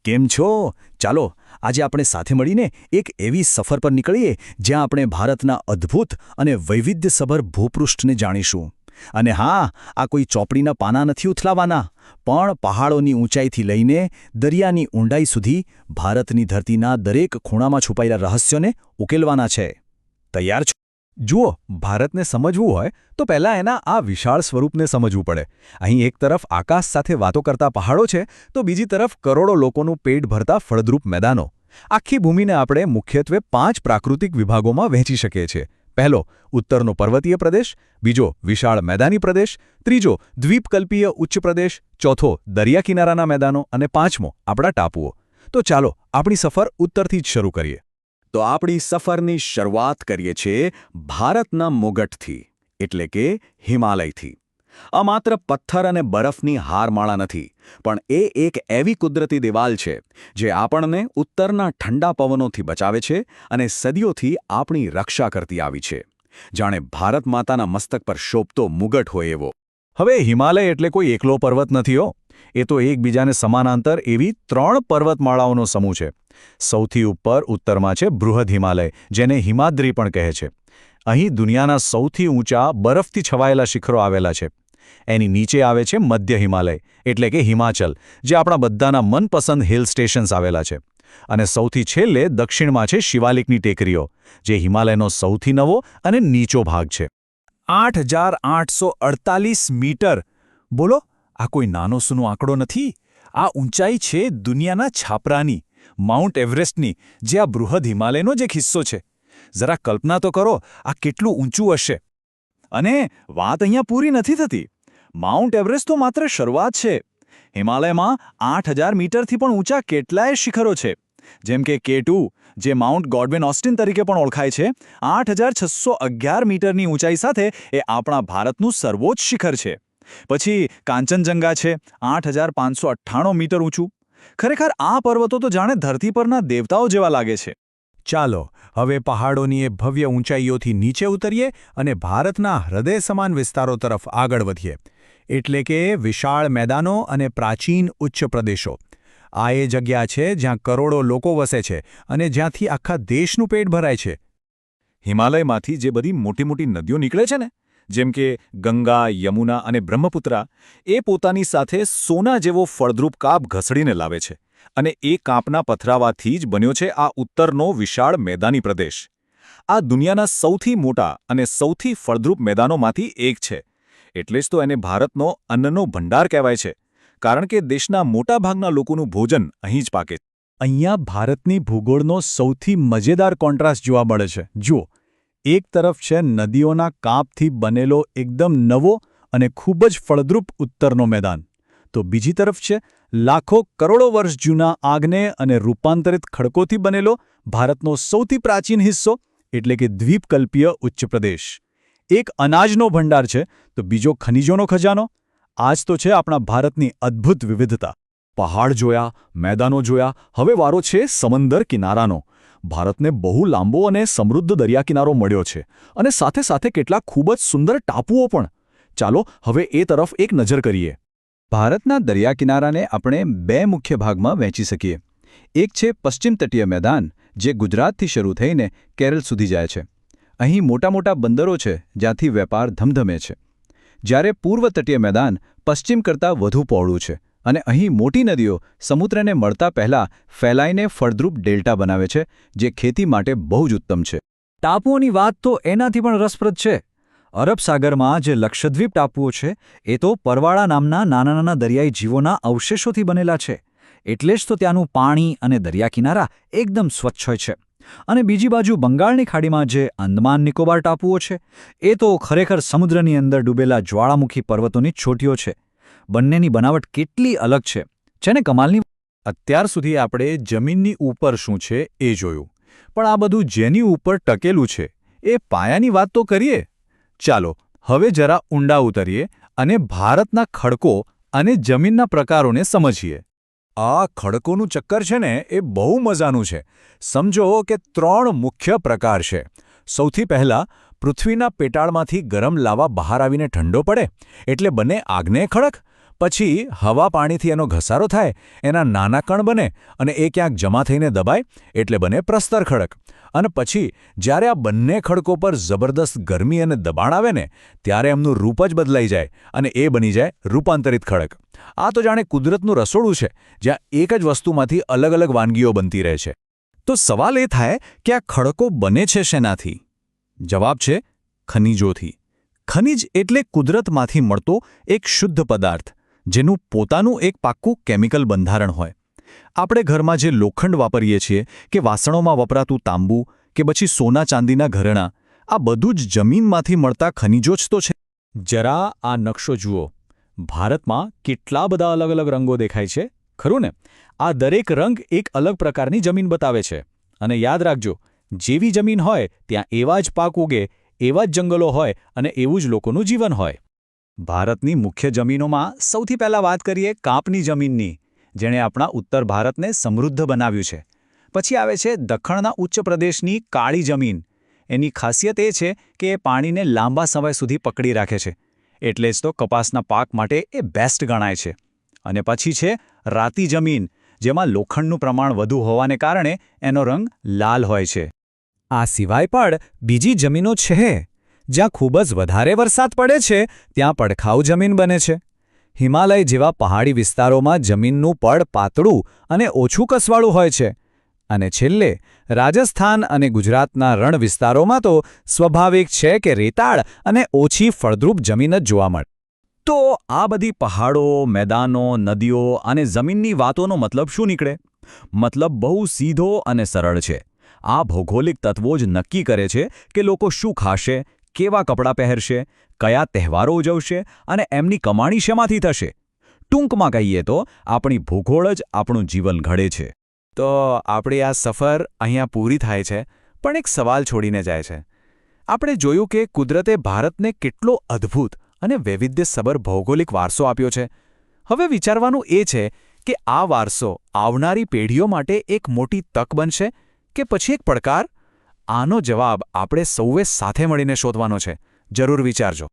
કેમ છો? ચાલો આજે આપણે સાથે મળીને એક એવી સફર પર નીકળીએ જ્યાં આપણે ભારતના અદ્ભુત અને વૈવિધ્યસભર ભૂપૃષ્ઠને જાણીશું. અને હા, આ કોઈ ચોપડીના પાના નથી ઉથલાવાના, પણ પહાડોની ઊંચાઈથી લઈને દરિયાની ઊંડાઈ સુધી ભારતની ધરતીના દરેક ખૂણામાં છુપાયેલા રહસ્યોને ઉકેલવાના છે. તૈયાર છો? જુઓ, ભારતને સમજવું હોય તો પહેલાં એના આ વિશાળ સ્વરૂપને સમજવું પડે. અહીં એક તરફ આકાશ સાથે વાતો કરતા પહાડો છે તો બીજી તરફ કરોડો લોકોનું પેટ ભરતા ફળદ્રુપ મેદાનો. આખી ભૂમિને આપણે મુખ્યત્વે 5 પ્રાકૃતિક વિભાગોમાં વહેંચી શકીએ છીએ. પહેલો, ઉત્તરનો પર્વતીય પ્રદેશ; બીજો, વિશાળ મેદાની પ્રદેશ; ત્રીજો, દ્વીપકલ્પીય ઉચ્ચ પ્રદેશ; ચોથો, દરિયા કિનારાના મેદાનો; અને પાંચમો, આપણા ટાપુઓ. તો ચાલો આપણી સફર ઉત્તરથી જ શરૂ કરીએ. તો આપણી સફરની શરૂઆત કરીએ છીએ ભારતના મુગટથી, એટલે કે હિમાલયથી. આ માત્ર પથ્થર અને બરફની હારમાળા નથી, પણ એ એક એવી કુદરતી દિવાલ છે જે આપણને ઉત્તરના ઠંડા પવનોથી બચાવે છે અને સદીઓથી આપણી રક્ષા કરતી આવી છે. જાણે ભારત માતાના મસ્તક પર શોભતો મુગટ હોય એવો. હવે હિમાલય એટલે કોઈ એકલો પર્વત નથી હો. એ તો એકબીજાને સમાનાંતર એવી 3 પર્વતમાળાઓનો સમૂહ છે. સૌથી ઉપર ઉત્તરમાં છે બૃહદ હિમાલય, જેને હિમાદ્રી પણ કહે છે. અહીં દુનિયાના સૌથી ઊંચા બરફથી છવાયેલા શિખરો આવેલા છે. એની નીચે આવે છે મધ્ય હિમાલય, એટલે કે હિમાચલ, જે આપણા બધાના મનપસંદ હિલ સ્ટેશન્સ આવેલા છે. અને સૌથી છેલ્લે દક્ષિણમાં છે શિવાલિકની ટેકરીઓ, જે હિમાલયનો સૌથી નવો અને નીચો ભાગ છે. 8,848 મીટર! બોલો, આ કોઈ નાનો સૂનો આંકડો નથી. આ ઊંચાઈ છે દુનિયાના છાપરાની, માઉન્ટ એવરેસ્ટની, જે આ બૃહદ હિમાલયનો જ એક હિસ્સો છે. જરા કલ્પના તો કરો, આ કેટલું ઊંચું હશે. અને વાત અહીંયા પૂરી નથી થતી. માઉન્ટ એવરેસ્ટ તો માત્ર શરૂઆત છે. હિમાલયમાં 8,000 મીટરથી પણ ઊંચા કેટલાય શિખરો છે. જેમ કે K2, જે માઉન્ટ ગોડવિન ઓસ્ટિન તરીકે પણ ઓળખાય છે, 8,611 મીટરની ઊંચાઈ સાથે એ આપણા ભારતનું સર્વોચ્ચ શિખર છે. પછી કાંચનજંગા છે, 8,598 મીટર ઊંચું. ખરેખર આ પર્વતો તો જાણે ધરતી પરના દેવતાઓ જેવા લાગે છે. ચાલો હવે પહાડોની એ ભવ્ય ઊંચાઈઓથી નીચે ઉતરીએ અને ભારતના હૃદય સમાન વિસ્તારો તરફ આગળ વધીએ, એટલે કે વિશાળ મેદાનો અને પ્રાચીન ઉચ્ચ પ્રદેશો. આ એ જગ્યા છે જ્યાં કરોડો લોકો વસે છે અને જ્યાંથી આખા દેશનું પેટ ભરાય છે. હિમાલયમાંથી જે બધી મોટી મોટી નદીઓ નીકળે છે ને, જેમ કે ગંગા, યમુના અને બ્રહ્મપુત્રા, એ પોતાની સાથે સોના જેવો ફળદ્રુપ કાપ ઘસડીને લાવે છે. અને એ કાપના પથરાવાથી જ બન્યો છે આ ઉત્તરનો વિશાળ મેદાની પ્રદેશ. આ દુનિયાના સૌથી મોટા અને સૌથી ફળદ્રુપ મેદાનોમાંથી એક છે. એટલે જ તો એને ભારતનો અન્નનો ભંડાર કહેવાય છે, કારણ કે દેશના મોટાભાગના લોકોનું ભોજન અહીં જ પાકે. અહીંયા ભારતની ભૂગોળનો સૌથી મજેદાર કોન્ટ્રાસ્ટ જોવા મળે છે. જુઓ, એક તરફ છે નદીઓના કાપથી બનેલો એકદમ નવો અને ખૂબ જ ફળદ્રુપ ઉત્તરનો મેદાન, તો બીજી તરફ છે લાખો કરોડો વર્ષ જૂના આગ્નેય અને રૂપાંતરિત ખડકોથી બનેલો ભારતનો સૌથી પ્રાચીન હિસ્સો, એટલે કે દ્વીપકલ્પીય ઉચ્ચ પ્રદેશ. એક અનાજનો ભંડાર છે તો બીજો ખનિજોનો ખજાનો. આ જ તો છે આપણા ભારતની અદ્ભુત વિવિધતા. પહાડ જોયા, મેદાનો જોયા, હવે વારો છે સમંદર કિનારાનો. ભારતને બહુ લાંબો અને સમૃદ્ધ દરિયાકિનારો મળ્યો છે, અને સાથે સાથે કેટલાક ખૂબ જ સુંદર ટાપુઓ પણ. ચાલો હવે એ તરફ એક નજર કરીએ. ભારતના દરિયાકિનારાને આપણે 2 મુખ્ય ભાગમાં વહેંચી શકીએ. એક છે પશ્ચિમ તટીય મેદાન, જે ગુજરાતથી શરૂ થઈને કેરળ સુધી જાય છે. અહીં મોટા મોટા બંદરો છે જ્યાંથી વેપાર ધમધમે છે. જ્યારે પૂર્વ તટીય મેદાન પશ્ચિમ કરતાં વધુ પહોળું છે અને અહીં મોટી નદીઓ સમુદ્રને મળતા પહેલાં ફેલાઈને ફળદ્રુપ ડેલ્ટા બનાવે છે, જે ખેતી માટે બહુ જ ઉત્તમ છે. ટાપુઓની વાત તો એનાથી પણ રસપ્રદ છે. અરબ સાગરમાં જે લક્ષદ્વીપ ટાપુઓ છે એ તો પરવાળા નામના નાના નાના દરિયાઈ જીવોના અવશેષોથી બનેલા છે. એટલે જ તો ત્યાંનું પાણી અને દરિયાકિનારા એકદમ સ્વચ્છ હોય છે. અને બીજી બાજુ બંગાળની ખાડીમાં જે અંદમાન નિકોબાર ટાપુઓ છે એ તો ખરેખર સમુદ્રની અંદર ડૂબેલા જ્વાળામુખી પર્વતોની ચોટીઓ છે. બંનેની બનાવટ કેટલી અલગ છે ને કમાલની. અત્યાર સુધી આપણે જમીનની ઉપર શું છે એ જોયું, પણ આ બધું જેની ઉપર ટકેલું છે એ પાયાની વાત તો કરીએ. ચાલો હવે જરા ઊંડા ઉતરીએ અને ભારતના ખડકો અને જમીનના પ્રકારોને સમજીએ. આ ખડકોનું ચક્કર છે ને એ બહુ મજાનું છે. સમજો કે 3 મુખ્ય પ્રકાર છે. સૌથી પહેલા, પૃથ્વીના પેટાળમાંથી ગરમ લાવા બહાર આવીને ઠંડો પડે એટલે બને આગ્નેય ખડક. પછી હવા પાણીથી એનો ઘસારો થાય, એના નાના કણ બને અને એ ક્યાંક જમા થઈને દબાય એટલે બને પ્રસ્તર ખડક. અને પછી જ્યારે આ બંને ખડકો પર જબરદસ્ત ગરમી અને દબાણ આવે ને ત્યારે એમનું રૂપ જ બદલાઈ જાય અને એ બની જાય રૂપાંતરિત ખડક. આ તો જાણે કુદરતનું રસોડું છે, જ્યાં એક જ વસ્તુમાંથી અલગ અલગ વાનગીઓ બનતી રહે છે. તો સવાલ એ થાય કે આ ખડકો બને છે શેનાથી? જવાબ છે ખનિજોથી. ખનિજ એટલે કુદરતમાંથી મળતો એક શુદ્ધ પદાર્થ, જેનું પોતાનું એક પાક્કું કેમિકલ બંધારણ હોય. આપણે ઘરમાં જે લોખંડ વાપરીએ છીએ કે વાસણોમાં વપરાતું તાંબુ કે પછી સોના ચાંદીના ઘરેણાં, આ બધું જ જમીનમાંથી મળતા ખનિજો જ તો છે. જરા આ નકશો જુઓ. ભારતમાં કેટલા બધા અલગ અલગ રંગો દેખાય છે, ખરું ને? આ દરેક રંગ એક અલગ પ્રકારની જમીન બતાવે છે. અને યાદ રાખજો, જેવી જમીન હોય ત્યાં એવા જ પાક ઉગે, એવા જ જંગલો હોય અને એવું જ લોકોનું જીવન હોય. ભારતની મુખ્ય જમીનોમાં સૌથી પહેલાં વાત કરીએ કાંપની જમીનની, જેણે આપણા ઉત્તર ભારતને સમૃદ્ધ બનાવ્યું છે. પછી આવે છે દખ્ખણના ઉચ્ચ પ્રદેશની કાળી જમીન. એની ખાસિયત એ છે કે એ પાણીને લાંબા સમય સુધી પકડી રાખે છે, એટલે જ તો કપાસના પાક માટે એ બેસ્ટ ગણાય છે. અને પછી છે રાતી જમીન, જેમાં લોખંડનું પ્રમાણ વધુ હોવાને કારણે એનો રંગ લાલ હોય છે. આ સિવાય પણ બીજી જમીનો છે, જ્યાં ખૂબ જ વધારે વરસાદ પડે છે ત્યાં પડખાઉ જમીન બને છે. હિમાલય જેવા પહાડી વિસ્તારોમાં જમીનનું પડ પાતળું અને ઓછું કસવાળું હોય છે. અને છેલ્લે રાજસ્થાન અને ગુજરાતના રણ વિસ્તારોમાં તો સ્વાભાવિક છે કે રેતાળ અને ઓછી ફળદ્રુપ જમીન જ જોવા મળે. તો આ બધી પહાડો, મેદાનો, નદીઓ અને જમીનની વાતોનો મતલબ શું નીકળે? મતલબ બહુ સીધો અને સરળ છે. આ ભૌગોલિક તત્વો જ નક્કી કરે છે કે લોકો શું ખાશે, કેવા કપડાં પહેરશે, કયા તહેવારો ઉજવશે અને એમની કમાણી શેમાંથી થશે. ટૂંકમાં કહીએ તો આપણી ભૂગોળ જ આપણું જીવન ઘડે છે. તો આપણી આ સફર અહીંયા પૂરી થાય છે, પણ એક સવાલ છોડીને જાય છે. આપણે જોયું કે કુદરતે ભારતને કેટલો અદ્ભુત અને વૈવિધ્યસભર ભૌગોલિક વારસો આપ્યો છે. હવે વિચારવાનું એ છે કે આ વારસો આવનારી પેઢીઓ માટે એક મોટી તક બનશે કે પછી એક પડકાર? આનો જવાબ આપણે સૌએ સાથે મળીને શોધવાનો છે. જરૂર વિચારજો.